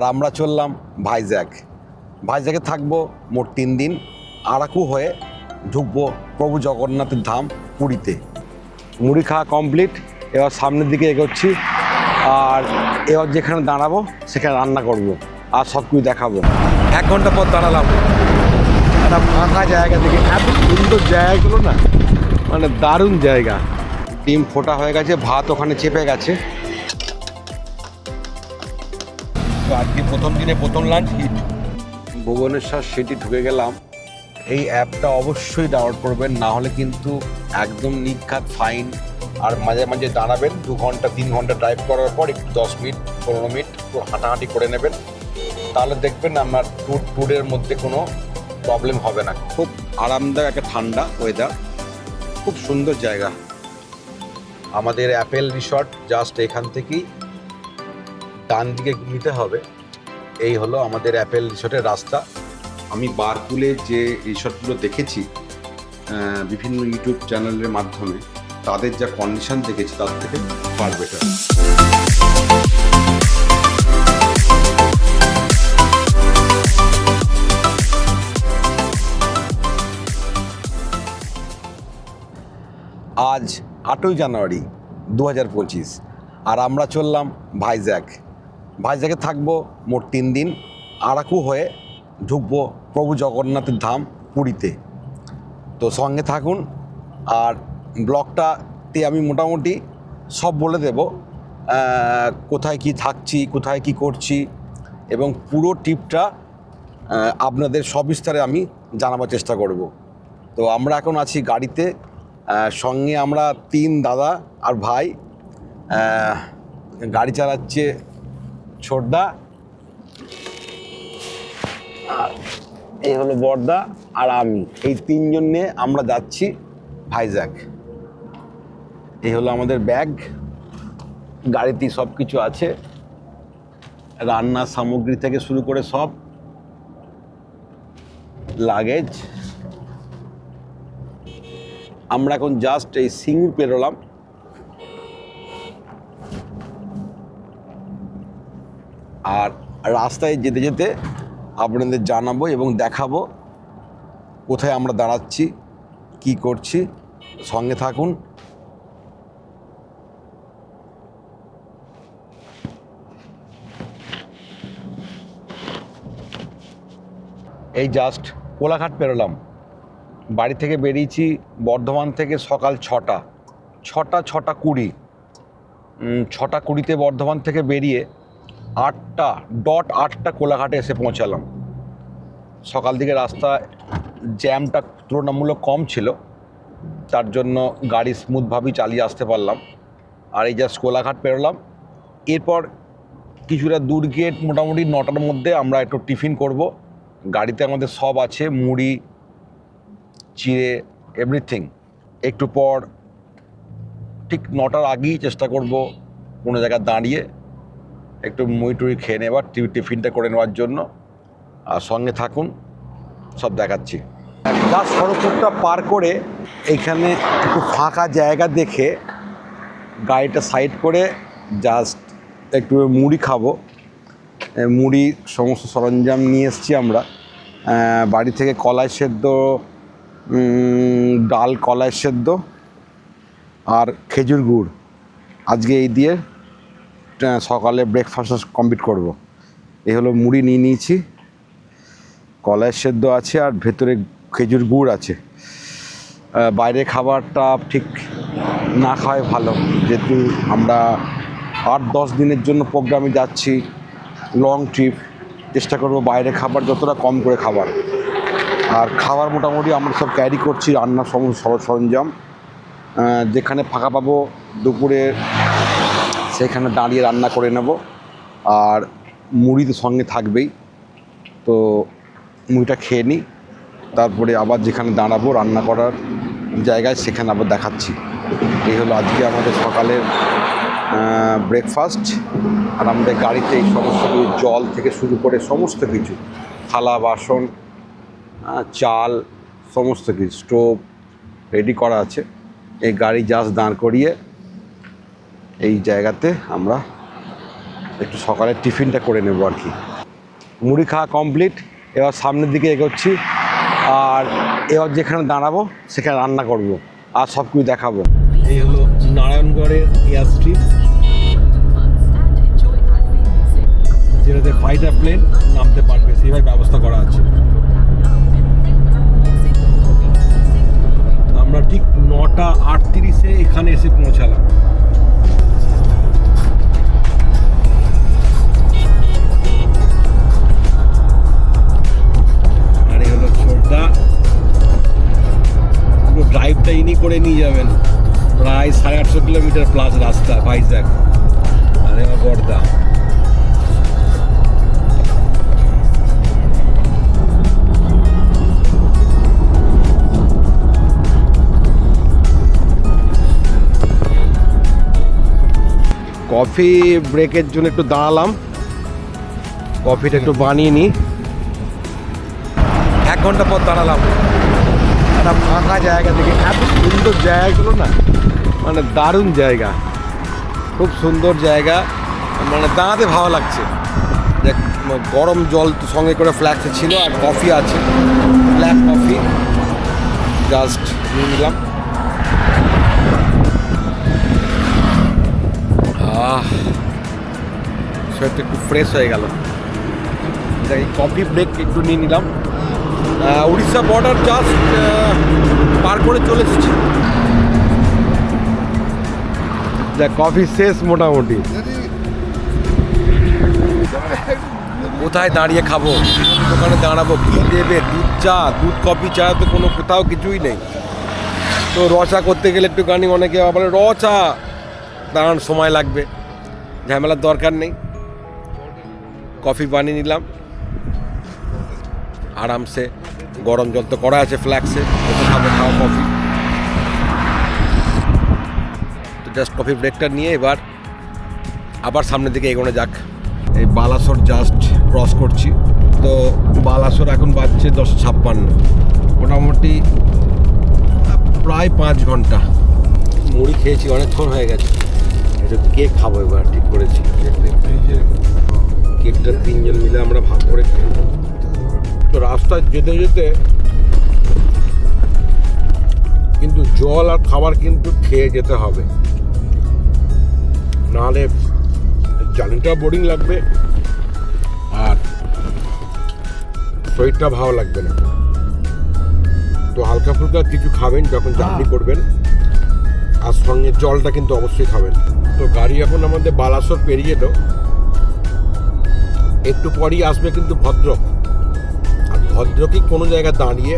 আমরা চললাম ভাইজ্যাগ। ভাইজ্যাগে থাকবো মোট 3 দিন। আরাকু হয়ে ঢুকবো প্রভু জগন্নাথের ধাম পুরীতে। মুড়ি খাওয়া কমপ্লিট, এবার সামনের দিকে এগোচ্ছি। আর এবার যেখানে দাঁড়াবো সেখানে রান্না করব আর সব কিছু দেখাবো। 1 ঘন্টা পর দাঁড়ালাম একটা ফাঁকা জায়গা থেকে। এত সুন্দর জায়গাগুলো না, মানে দারুণ জায়গা। ডিম ফোটা হয়ে গেছে, ভাত ওখানে চেপে গেছে। তো আজকে প্রথম দিনে প্রথম লাঞ্চ হিট। ভুবনেশ্বর সিটি ঢুকে গেলাম। এই অ্যাপটা অবশ্যই ডাউনলোড করবেন, না হলে কিন্তু একদম নিখাত ফাইন। আর মাঝে মাঝে দাঁড়াবেন, 2 ঘন্টা 3 ঘন্টা ড্রাইভ করার পর একটু 10 মিনিট 15 মিনিট হাঁটাহাঁটি করে নেবেন, তাহলে দেখবেন আপনার ট্যুরের মধ্যে কোনো প্রবলেম হবে না। খুব আরামদায়ক একটা ঠান্ডা ওয়েদার, খুব সুন্দর জায়গা। আমাদের অ্যাপেল রিসর্ট জাস্ট এখান থেকেই ডান দিকে নিতে হবে। এই হলো আমাদের অ্যাপেল রিসর্টের রাস্তা। আমি বারপুলে যে রিসর্টগুলো দেখেছি বিভিন্ন ইউটিউব চ্যানেলের মাধ্যমে, তাদের যা কন্ডিশন দেখেছি তার থেকে ফার বেটার। আজ 8ই জানুয়ারি 2025, আর আমরা চললাম ভাইজ্যাগ। ভাইজ্যাগে থাকবো মোট 3 দিন। আরাকু হয়ে ঢুকবো প্রভু জগন্নাথের ধাম পুরীতে। তো সঙ্গে থাকুন, আর ব্লগটাতে আমি মোটামুটি সব বলে দেব, কোথায় কি থাকছি, কোথায় কি করছি, এবং পুরো ট্রিপটা আপনাদের সবিস্তারে আমি জানাবার চেষ্টা করব। তো আমরা এখন আছি গাড়িতে, সঙ্গে আমরা 3 দাদা আর ভাই। গাড়ি চালাচ্ছে ছোটদা, আর এই হলো বড়দা, আর আমি। এই 3 জন নিয়ে আমরা যাচ্ছি ভাইজ্যাগ। এই হলো আমাদের ব্যাগ, গাড়িতে সব কিছু আছে, রান্নার সামগ্রী থেকে শুরু করে সব লাগেজ। আমরা এখন জাস্ট এই সিঙ্গুর পেরোলাম। আর রাস্তায় যেতে যেতে আপনাদের জানাবো এবং দেখাবো কোথায় আমরা দাঁড়াচ্ছি, কি করছি। সঙ্গে থাকুন। এই জাস্ট কোলাঘাট পেরোলাম। বাড়ি থেকে বেরিয়েছি বর্ধমান থেকে সকাল 6টা 6:20। 6:20 বর্ধমান থেকে বেরিয়ে 8টা কোলাঘাটে এসে পৌঁছালাম। সকাল দিকে রাস্তা জ্যামটা তুলনামূলক কম ছিল, তার জন্য গাড়ি স্মুথভাবেই চালিয়ে আসতে পারলাম। আর এই জাস্ট কোলাঘাট পেরোলাম। এরপর কিছুটা দূর গিয়ে মোটামুটি 9টার মধ্যে আমরা একটু টিফিন করব। গাড়িতে আমাদের সব আছে, মুড়ি, চিড়ে, এভরিথিং। একটু পর ঠিক 9টার আগেই চেষ্টা করব কোনো জায়গায় দাঁড়িয়ে একটু মুড়ি টুড়ি খেয়ে নেবার, টিফিনটা করে নেওয়ার জন্য। আর সঙ্গে থাকুন, সব দেখাচ্ছি। জাস্ট সড়কটা পার করে এইখানে একটু ফাঁকা জায়গা দেখে গাড়িটা সাইড করে জাস্ট একটু মুড়ি খাবো। মুড়ি সমস্ত সরঞ্জাম নিয়ে এসেছি আমরা বাড়ি থেকে। কলাই সেদ্ধ, ডাল, কলাই সেদ্ধ আর খেজুর গুড়। আজকে এই দিয়ে সকালে ব্রেকফাস্ট কমপ্লিট করব। এই হলো মুড়ি নিয়ে নিয়েছি, কলাই সেদ্ধ আছে আর ভেতরে খেজুর গুড় আছে। বাইরে খাবারটা ঠিক না খাওয়াই ভালো, যেহেতু আমরা 8-10 দিনের জন্য প্রোগ্রামে যাচ্ছি, লং ট্রিপ। চেষ্টা করব বাইরে খাবার যতটা কম করে খাবার। আর খাবার মোটামুটি আমরা সব ক্যারি করছি, রান্নার সমস্ত সরঞ্জাম। যেখানে ফাঁকা পাবো দুপুরে সেখানে দাঁড়িয়ে রান্না করে নেব। আর মুড়ি তো সঙ্গে থাকবেই, তো মুড়িটা খেয়ে নিই, তারপরে আবার যেখানে দাঁড়াবো রান্না করার জায়গায় সেখানে আবার দেখাচ্ছি। এই হলো আজকে আমাদের সকালের ব্রেকফাস্ট। আর আমাদের গাড়িতে এই সমস্ত কিছু, জল থেকে শুরু করে সমস্ত কিছু, থালা বাসন, চাল, সমস্ত কিছু, স্টোভ রেডি করা আছে। এই গাড়ি জাস্ট দাঁড় করিয়ে এই জায়গাতে আমরা একটু সকালের টিফিনটা করে নেবো আর কি। মুড়ি খাওয়া কমপ্লিট, এবার সামনের দিকে এগোচ্ছি। আর এবার যেখানে দাঁড়াবো সেখানে রান্না করব আর সব কিছু দেখাবো। এই হলো নারায়ণগড়ের এয়ার স্ট্রিপ, যেটাতে ফাইটার প্লেন নামতে পারবে সেইভাবে ব্যবস্থা করা আছে। আমরা ঠিক 9:38 এখানে এসে পৌঁছালাম। আর এই হলো ছোটদা, পুরো ড্রাইভটা ইনি করে নিয়ে যাবেন। প্রায় 850 কিলোমিটার প্লাস রাস্তা ভাইজ্যাক। আর এবার বড়দা। কফি ব্রেকের জন্য একটু দাঁড়ালাম, কফিটা একটু বানিয়ে নিই। 1 ঘন্টা পর দাঁড়ালাম একটা ফাঁকা জায়গা থেকে। এত সুন্দর জায়গাগুলো না, মানে দারুণ জায়গা, খুব সুন্দর জায়গা, মানে দাঁড়াতে ভালো লাগছে। দেখ, গরম জল তো সঙ্গে করে ফ্ল্যাক্সে ছিল, আর কফি আছে, ব্ল্যাক কফি জাস্ট নিয়ে নিলাম। শরীরটা একটু ফ্রেশ হয়ে গেল। এই কফি ব্রেক একটু নিয়ে নিলাম। উড়িষ্যা বর্ডার জাস্ট পার করে চলে এসেছি। দেখ, কফি শেষ মোটামুটি। কোথায় দাঁড়িয়ে খাবো, দোকানে দাঁড়াবো, কী দেবে, দুধ চা, দুধ কফি চা, তো কোনো কোথাও কিছুই নেই। তো র চা করতে গেলে একটুখানি অনেকে বলে র চা দাঁড়ানোর সময় লাগবে, ঝামেলার দরকার নেই। কফি বানিয়ে নিলাম আরামসে, গরম জল তো করা আছে ফ্ল্যাক্সে, খাবো খাওয়া কফি। তো জাস্ট কফি ব্রেকটা নিয়ে এবার আবার সামনের দিকে এগোনো যাক। এই বালাসোর জাস্ট ক্রস করছি। তো বালাসোর এখন বাজছে 10:56, মোটামুটি প্রায় 5 ঘন্টা। মুড়ি খেয়েছি, অনেকক্ষণ হয়ে গেছে। একটু কেক খাবো এবার, ঠিক করেছি। কেকটা 3 জন মিলে আমরা ভাগ করে খাই। তো রাস্তায় যেতে যেতে কিন্তু জল আর খাবার কিন্তু খেয়ে যেতে হবে, নাহলে জার্নিটা বোরিং লাগবে আর শরীরটা ভালো লাগবে না। তো হালকা ফুলকা কিছু খাবেন যখন জার্নি করবেন, আর সঙ্গে জলটা কিন্তু অবশ্যই খাবেন। তো গাড়ি এখন আমাদের বালাসোর পেরিয়ে তো একটু পরই আসবে কিন্তু ভদ্রক। আর ভদ্রকই কোনো জায়গায় দাঁড়িয়ে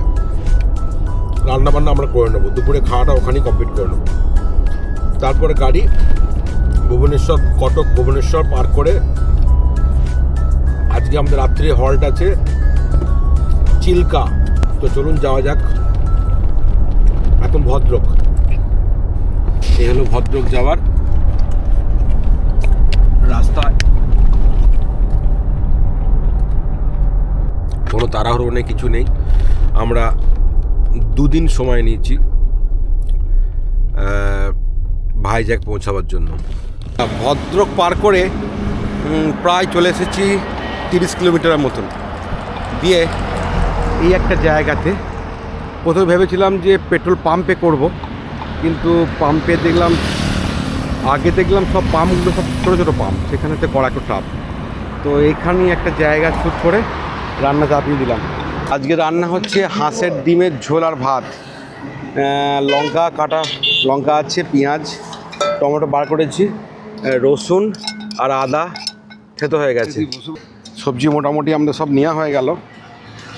রান্নাবান্না আমরা করে নেবো, দুপুরে খাওয়াটা ওখানেই কমপ্লিট করে নেবো। তারপরে গাড়ি ভুবনেশ্বর, কটক ভুবনেশ্বর পার করে আজকে আমাদের রাত্রে হল্ট আছে চিল্কা। তো চলুন যাওয়া যাক এখন ভদ্রক। এই হলো ভদ্রক যাওয়ার রাস্তা। কোনো তাড়াহুড়ো নেই, কিছু নেই। আমরা 2 দিন সময় নিয়েছি ভাইজ্যাক পৌঁছাবার জন্য। ভদ্রক পার করে প্রায় চলে এসেছি 30 কিলোমিটারের মতন। দিয়ে এই একটা জায়গাতে প্রথমে ভেবেছিলাম যে পেট্রোল পাম্পে করব, কিন্তু পাম্পে দেখলাম, আগে দেখলাম সব পাম্পগুলো সব ছোটো ছোটো পাম্প, সেখানেতে করা একটু টাফ। তো এইখানেই একটা জায়গা শ্যুট করে রান্না চাপিয়ে দিলাম। আজকে রান্না হচ্ছে হাঁসের ডিমের ঝোল আর ভাত। লঙ্কা কাটা, লঙ্কা আছে, পেঁয়াজ, টমেটো বার করেছি, রসুন আর আদা থেতো হয়ে গেছে। সবজি মোটামুটি আমাদের সব নেওয়া হয়ে গেল।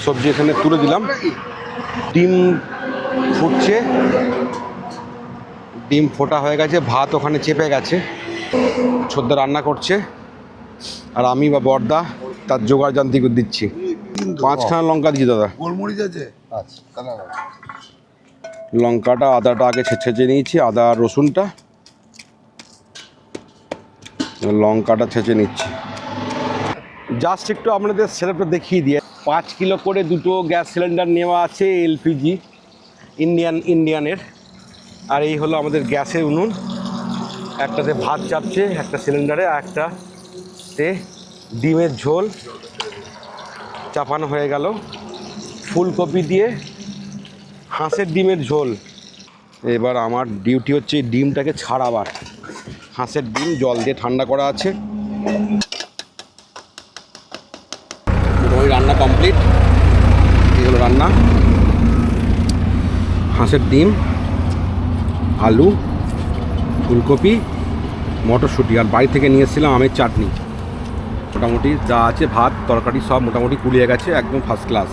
সবজি এখানে তুলে দিলাম। ডিম ফুটছে, ডিম ফোটা হয়ে গেছে, ভাত ওখানে চেপে গেছে, ছোদ্দা রান্না করছে, আর আমি বা বড়দা তার জোগাড় জানতি দিচ্ছি। 5খানা লঙ্কা দিচ্ছি দাদা। গোলমরিচ আছে, লঙ্কাটা আদাটা আগে ছেঁচে নিয়েছি, আদা আর রসুনটা, লঙ্কাটা ছেঁচে নিচ্ছি। জাস্ট একটু আপনাদের সেটআপটা দেখিয়ে দিয়ে, 5 কিলো করে 2টো গ্যাস সিলিন্ডার নেওয়া আছে এলপিজি ইন্ডিয়ানের। আর এই হলো আমাদের গ্যাসের উনুন, একটাতে ভাত চাপছে একটা সিলিন্ডারে, আর একটা এতে ডিমের ঝোল চাপানো হয়ে গেল, ফুলকপি দিয়ে হাঁসের ডিমের ঝোল। এবার আমার ডিউটি হচ্ছে ডিমটাকে ছাড়াবার। হাঁসের ডিম জল দিয়ে ঠান্ডা করা আছে। ওই রান্না কমপ্লিট। এই হলো রান্না, হাঁসের ডিম, আলু, ফুলকপি, মটরশুঁটি, আর বাড়ি থেকে নিয়ে এসেছিলাম আমের চাটনি। মোটামুটি যা আছে ভাত তরকারি সব মোটামুটি কুলিয়ে গেছে, একদম ফার্স্ট ক্লাস।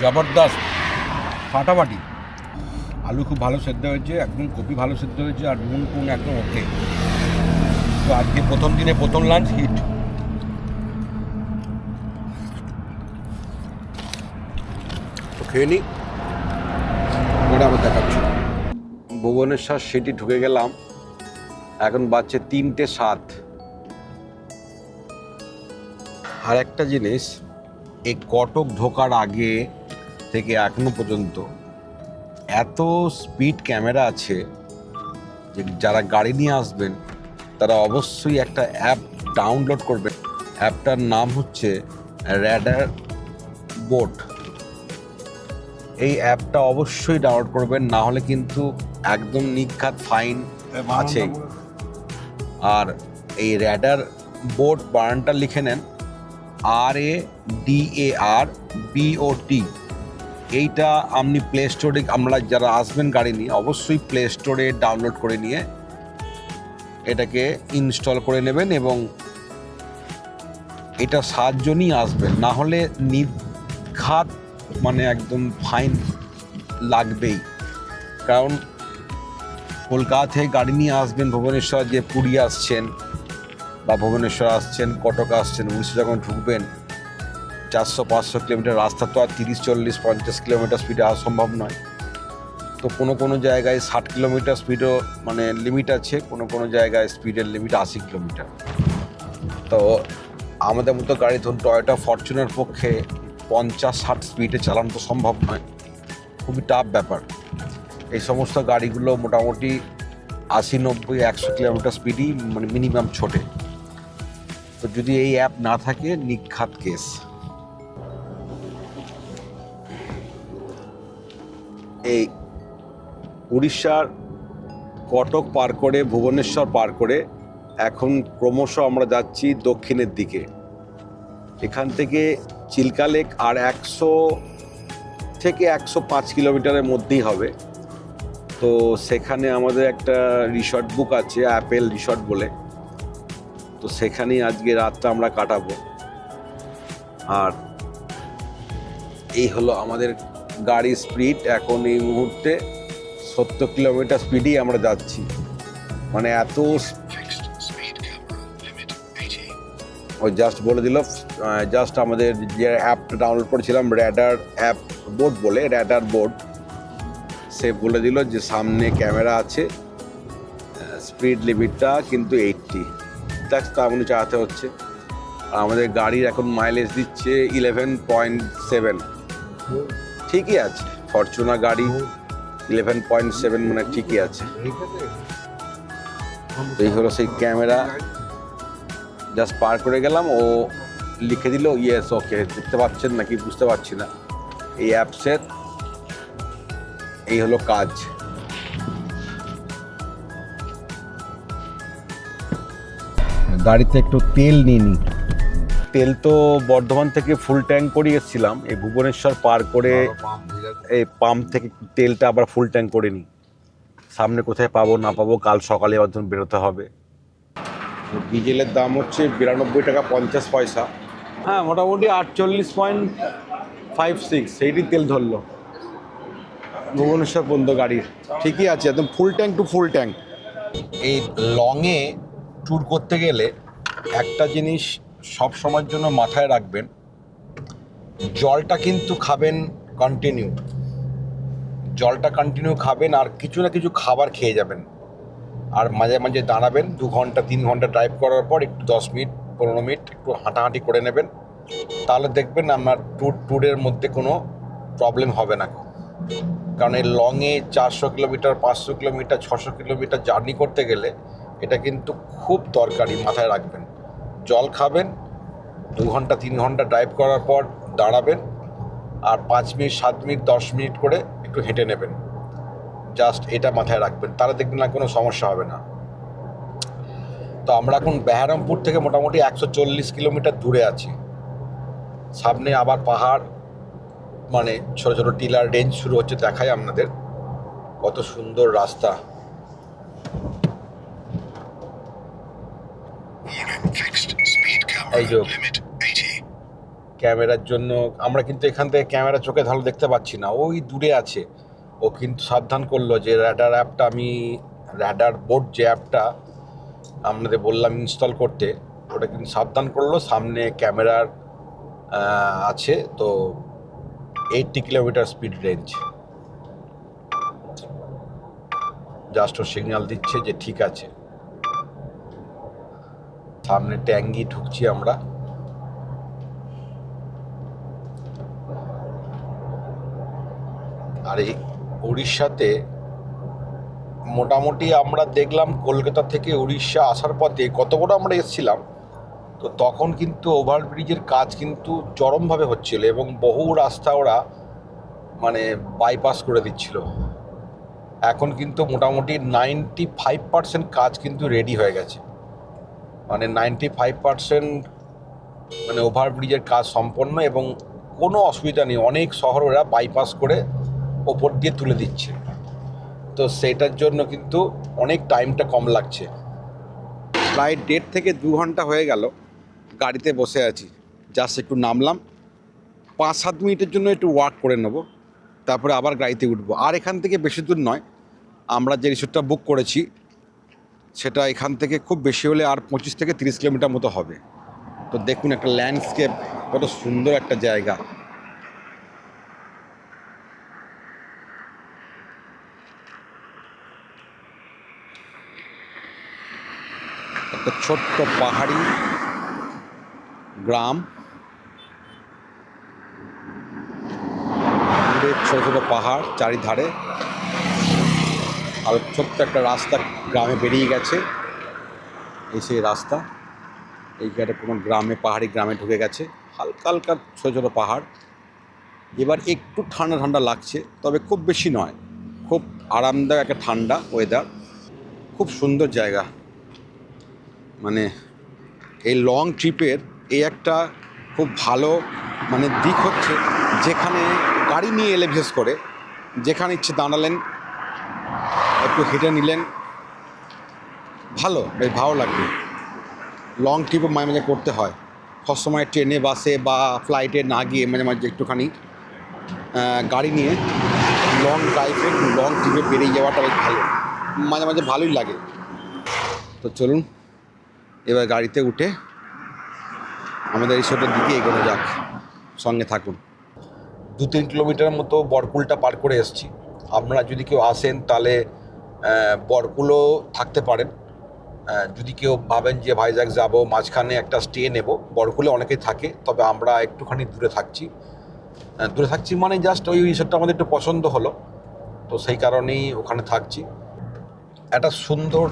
জবরদস্ত, ফাটাফাটি। আলু খুব ভালো সেদ্ধ হয়েছে, একদম কপি ভালো সেদ্ধ হয়েছে, আর নুন টুন একদম ওকে। তো আজকে প্রথম দিনে প্রথম লাঞ্চ হিট। তো খেয়ে নিই, পরে আবার দেখাচ্ছি। ভুবনেশ্বর সিটি ঢুকে গেলাম, এখন বাজছে 3:07। আর একটা জিনিস, এই কটক ঢোকার আগে থেকে এখনো পর্যন্ত এত স্পিড ক্যামেরা আছে যে যারা গাড়ি নিয়ে আসবেন তারা অবশ্যই একটা অ্যাপ ডাউনলোড করবেন। অ্যাপটার নাম হচ্ছে র্যাডার বোট। এই অ্যাপটা অবশ্যই ডাউনলোড করবেন, না হলে কিন্তু একদম নিখাত ফাইন আছে। আর এই র্যাডার বোট বানানটা লিখে নেন, RADARBOT। এইটা আপনি প্লে স্টোরে, আমরা যারা আসবেন গাড়ি নিয়ে অবশ্যই প্লে স্টোরে ডাউনলোড করে নিয়ে এটাকে ইনস্টল করে নেবেন, এবং এটা 7 জনই আসবেন, না হলে নির্ঘাত মানে একদম ফাইন লাগবেই। কারণ কলকাতা থেকে গাড়ি নিয়ে আসবেন ভুবনেশ্বর, যে পুরী আসছেন বা ভুবনেশ্বর আসছেন, কটক আসছেন, উড়িষ্যা যখন ঢুকবেন 400-500 কিলোমিটার রাস্তা তো আর 30-40-50 কিলোমিটার স্পিডে আসা সম্ভব নয়। তো কোনো জায়গায় 60 কিলোমিটার স্পিডও মানে লিমিট আছে, কোনো জায়গায় স্পিডের লিমিট 80 কিলোমিটার। তো আমাদের মতো গাড়ি, ধরুন টয়োটা ফরচুনার পক্ষে 50-60 স্পিডে চালানো তো সম্ভব নয়, খুবই টাফ ব্যাপার। এই সমস্ত গাড়িগুলো মোটামুটি 80-90-100 কিলোমিটার স্পিডই মানে মিনিমাম ছোটে। তো যদি এই অ্যাপ না থাকে নিখাত কেস। এই উড়িষ্যার কটক পার করে ভুবনেশ্বর পার করে এখন ক্রমশ আমরা যাচ্ছি দক্ষিণের দিকে। এখান থেকে চিল্কা লেক আর 100 থেকে 105 কিলোমিটারের মধ্যেই হবে। তো সেখানে আমাদের একটা রিসর্ট বুক আছে, অ্যাপেল রিসর্ট বলে। তো সেখানেই আজকে রাতটা আমরা কাটাবো। আর এই হলো আমাদের গাড়ির স্পিড। এখন এই মুহূর্তে 70 কিলোমিটার স্পিডেই আমরা যাচ্ছি, মানে এত। ওই জাস্ট বলে দিল, জাস্ট আমাদের যে অ্যাপটা ডাউনলোড করেছিলাম র্যাডার অ্যাপ বোট বলে, র্যাডার বোট, সে বলে দিল যে সামনে ক্যামেরা আছে, স্পিড লিমিটটা কিন্তু 80। তার মনে চালাতে হচ্ছে। আর আমাদের গাড়ির এখন মাইলেজ দিচ্ছে 11.7। ঠিকই আছে, ফরচুনার গাড়ি 11.7 মানে ঠিকই আছে। এই হলো সেই ক্যামেরা, জাস্ট পার করে গেলাম, ও লিখে দিল ইয়েস ওকে। দেখতে পাচ্ছেন নাকি বুঝতে পারছি না। এই অ্যাপসের এই হলো কাজ। গাড়িতে একটু তেল নিয়ে নিই। তেল তো বর্ধমান থেকে ফুল ট্যাঙ্ক করে এসেছিলাম, এই ভুবনেশ্বর পার করে এই পাম্প থেকে তেলটা আবার ফুল ট্যাঙ্ক করে নিই। সামনে কোথায় পাবো না পাবো কাল সকালে আবার ধরুন বেরোতে হবে। ডিজেলের দাম হচ্ছে 92 টাকা 50 পয়সা। হ্যাঁ, মোটামুটি 48.56 সেইটি তেল ধরলো ভুবনেশ্বর পর্যন্ত গাড়ির। ঠিকই আছে, একদম full tank to full tank. এই লংয়ে ট্যুর করতে গেলে একটা জিনিস সব সময়ের জন্য মাথায় রাখবেন, জলটা কিন্তু খাবেন কন্টিনিউ। জলটা কন্টিনিউ খাবেন, আর কিছু না কিছু খাবার খেয়ে যাবেন। আর মাঝে মাঝে দাঁড়াবেন, 2 ঘন্টা 3 ঘন্টা ড্রাইভ করার পর একটু 10 মিনিট 15 মিনিট একটু হাঁটাহাঁটি করে নেবেন। তাহলে দেখবেন আপনার ট্যুরের মধ্যে কোনো প্রবলেম হবে না। কারণ এই লংয়ে 400 কিলোমিটার, 500 কিলোমিটার, 600 কিলোমিটার জার্নি করতে গেলে এটা কিন্তু খুব দরকারি, মাথায় রাখবেন। জল খাবেন, 2 ঘন্টা 3 ঘন্টা ড্রাইভ করার পর দাঁড়াবেন, আর 5 মিনিট 7 মিনিট 10 মিনিট করে একটু হেঁটে নেবেন। জাস্ট এটা মাথায় রাখবেন, তাহলে দেখবেন না কোনো সমস্যা হবে না। তো আমরা এখন বেহারামপুর থেকে মোটামুটি 140 কিলোমিটার দূরে আছি। সামনে আবার পাহাড়, মানে ছোটো ছোটো টিলার রেঞ্জ শুরু হচ্ছে। দেখায় আপনাদের কত সুন্দর রাস্তা। এই যে ক্যামেরার জন্য আমরা কিন্তু এখান থেকে ক্যামেরা চোখে ভালো দেখতে পাচ্ছি না, ওই দূরে আছে। ও কিন্তু সাবধান করলো যে র্যাডার অ্যাপটা, আমি র্যাডার বোর্ড যে অ্যাপটা আপনাদের বললাম ইনস্টল করতে, ওটা কিন্তু সাবধান করলো সামনে ক্যামেরার আছে। তো 80 কিলোমিটার স্পিড রেঞ্জ, জাস্ট ও সিগন্যাল দিচ্ছে যে ঠিক আছে। সামনে ট্যাঙ্গি ঢুকছি আমরা। আর এই উড়িষ্যাতে মোটামুটি আমরা দেখলাম কলকাতা থেকে উড়িষ্যা আসার পথে কতগুলো আমরা এসেছিলাম, তো তখন কিন্তু ওভারব্রিজের কাজ কিন্তু চরমভাবে হচ্ছিল এবং বহু রাস্তা ওরা মানে বাইপাস করে দিচ্ছিল। এখন কিন্তু মোটামুটি 95% কাজ কিন্তু রেডি হয়ে গেছে, মানে 95% মানে ওভারব্রিজের কাজ সম্পন্ন এবং কোনো অসুবিধা নেই। অনেক শহর ওরা বাইপাস করে ওপর দিয়ে তুলে দিচ্ছে, তো সেটার জন্য কিন্তু অনেক টাইমটা কম লাগছে। প্রায় 1.5 থেকে 2 ঘন্টা হয়ে গেল গাড়িতে বসে আছি। জাস্ট একটু নামলাম, 5-7 মিনিটের জন্য একটু ওয়াক করে নেব, তারপরে আবার গাড়িতে উঠবো। আর এখান থেকে বেশি দূর নয়, আমরা যে রিসোর্টটা বুক করেছি সেটা এখান থেকে খুব বেশি হলে আর 25 থেকে 30 কিলোমিটার মতো হবে। তো দেখুন একটা ল্যান্ডস্কেপ, কত সুন্দর একটা জায়গা। একটা ছোট্ট পাহাড়ি গ্রাম, দূরে ছোটো ছোটো পাহাড় চারিধারে, আর ছোট্ট একটা রাস্তা গ্রামে বেরিয়ে গেছে। এই সেই রাস্তা, এইখানে কোনো গ্রামে, পাহাড়ি গ্রামে ঢুকে গেছে। হালকা হালকা ছোটো ছোটো পাহাড়। এবার একটু ঠান্ডা ঠান্ডা লাগছে, তবে খুব বেশি নয়, খুব আরামদায়ক একটা ঠান্ডা ওয়েদার। খুব সুন্দর জায়গা। মানে এই লং ট্রিপের এই একটা খুব ভালো মানে দিক হচ্ছে, যেখানে গাড়ি নিয়ে এলে বিশেষ করে যেখানে ইচ্ছে দাঁড়ালেন, একটু হেঁটে নিলেন, ভালো, বেশ ভালো লাগবে। লং ট্রিপও মাঝে মাঝে করতে হয়, সবসময় ট্রেনে বাসে বা ফ্লাইটে না গিয়ে মাঝে মাঝে একটুখানি গাড়ি নিয়ে লং ড্রাইভে, লং ট্রিপে বেরিয়ে যাওয়াটা বেশ ভালো, মাঝে মাঝে ভালোই লাগে। তো চলুন এবার গাড়িতে উঠে আমাদের রিসোর্টের দিকে এগোনো যাক, সঙ্গে থাকুন। 2-3 কিলোমিটার মতো বরকুলটা পার করে এসেছি। আপনারা যদি কেউ আসেন তাহলে বরকুলও থাকতে পারেন। যদি কেউ ভাবেন যে ভাইজ্যাক যাব, মাঝখানে একটা স্টে নেব, বরকুলে অনেকেই থাকে, তবে আমরা একটুখানি দূরে থাকছি। মানে জাস্ট ওই রিসোর্টটা আমাদের একটু পছন্দ হলো, তো সেই কারণেই ওখানে থাকছি। একটা সুন্দর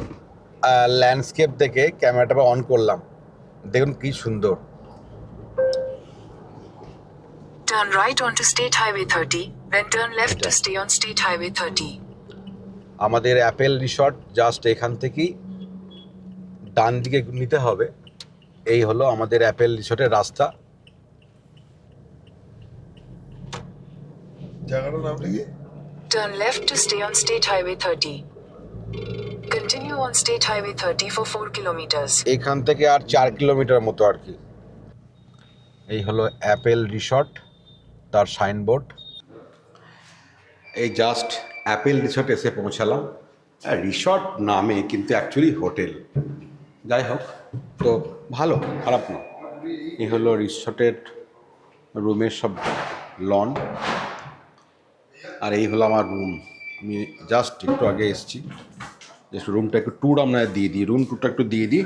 ল্যান্ডস্কেপ দেখে ক্যামেরাটা অন করলাম, দেখুন কি সুন্দর। Turn right onto State Highway 30, then turn left to stay on State Highway 30. আমাদের অ্যাপেল রিসর্ট জাস্ট এখান থেকেই ডান দিকে নিতে হবে। এই হলো আমাদের অ্যাপেল রিসর্টের রাস্তা। জায়গাটার নামটা কি? Turn left to stay on State Highway 30. Continue on State Highway 30 for 4 kilometers. এখান থেকে আর 4 কিলোমিটার মতো আর কি। এই হলো অ্যাপেল রিসর্ট, তার সাইনবোর্ড। এই জাস্ট অ্যাপেল রিসর্ট এসে পৌঁছালাম। রিসর্ট নামে কিন্তু অ্যাকচুয়ালি হোটেল, যাই হোক, তো ভালো, খারাপ না। এই হলো রিসর্টের রুমের সব লন, আর এই হলো আমার রুম। আমি জাস্ট একটু আগে এসেছি, জাস্ট রুমটা একটু ট্যুর আমরা দিয়ে দিই, রুম ট্যুরটা একটু দিয়ে দিই।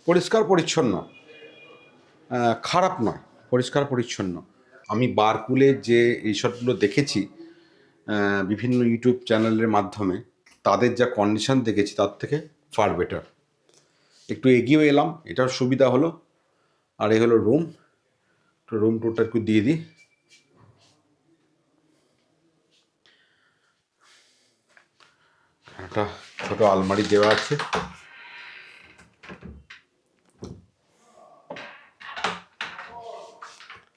পরিষ্কার পরিচ্ছন্ন, খারাপ নয়, পরিষ্কার পরিচ্ছন্ন। আমি বারকুলে যে রিসর্টগুলো দেখেছি বিভিন্ন ইউটিউব চ্যানেলের মাধ্যমে তাদের যা কন্ডিশন দেখেছি তার থেকে ফার বেটার। একটু এগিয়ে এলাম, এটার সুবিধা হলো। আর এই হলো রুম, তো রুম টুরটা একটু দিয়ে দিই। একটা ছোট আলমারি দেওয়া আছে,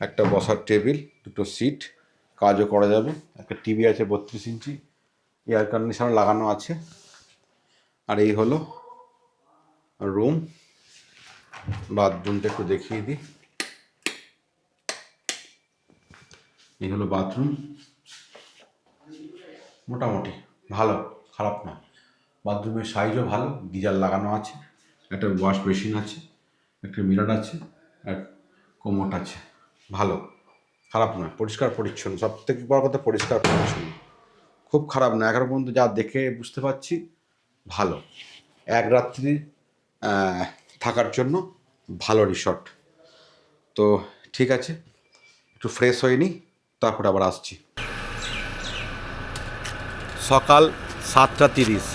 একটা বসার টেবিল, দুটো সিট, কাজও করা যাবে। একটা টিভি আছে 32 ইঞ্চি, এয়ার কন্ডিশনার লাগানো আছে। আর এই হলো রুম। বাথরুমটা একটু দেখিয়ে দিই। এই হলো বাথরুম, মোটামুটি ভালো, খারাপ না। বাথরুমের সাইজও ভালো, গিজার লাগানো আছে, একটা ওয়াশ বেসিন আছে, একটা মিরর আছে, আর কোমোট আছে। ভালো, খারাপ নয়, পরিষ্কার পরিচ্ছন্ন। সব থেকে বড় কথা পরিষ্কার পরিচ্ছন্ন, খুব খারাপ না। এখনো পর্যন্ত যা দেখে বুঝতে পারছি ভালো। এক রাত্রি থাকার জন্য ভালো রিসর্ট। তো ঠিক আছে, একটু ফ্রেশ হয়ে নিই, তারপর আবার আসছি। সকাল 7:30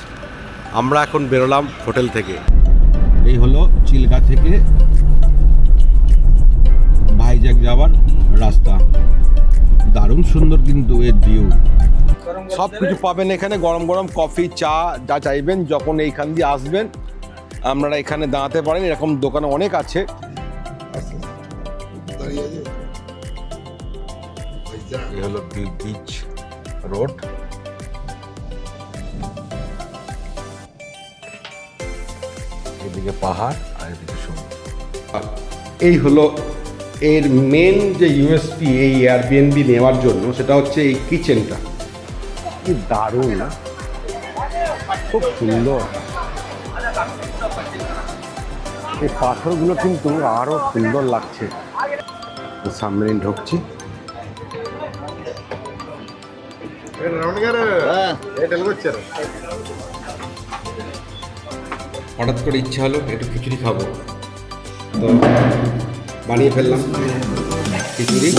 আমরা এখন বেরোলাম হোটেল থেকে। এই হলো চিল্কা থেকে ভাইজ্যাক যাওয়ার রাস্তা। দারুণ সুন্দর কিন্তু এর ভিউ। সব কিছু পাবেন এখানে, গরম গরম কফি, চা, যা চাইবেন। যখন এইখান দিয়ে আসবেন আপনারা এখানে দাঁড়াতে পারেন, এরকম দোকান অনেক আছে। এই হলো বিচ রোড। এদিকে পাহাড় আর এদিকে সমুদ্র। এই হলো এর মেন যে ইউএসপি এই এয়ারবিএনবি নেওয়ার জন্য, সেটা হচ্ছে এই কিচেনটা। কি দারুণ না, খুব সুন্দর। এই পাথরগুলো কিন্তু আরো সুন্দর লাগছে। সামনে ঢুকছি। হঠাৎ করে ইচ্ছা হলো একটু খিচুড়ি খাবো, তো বানিয়ে ফেললাম খিচুড়ি।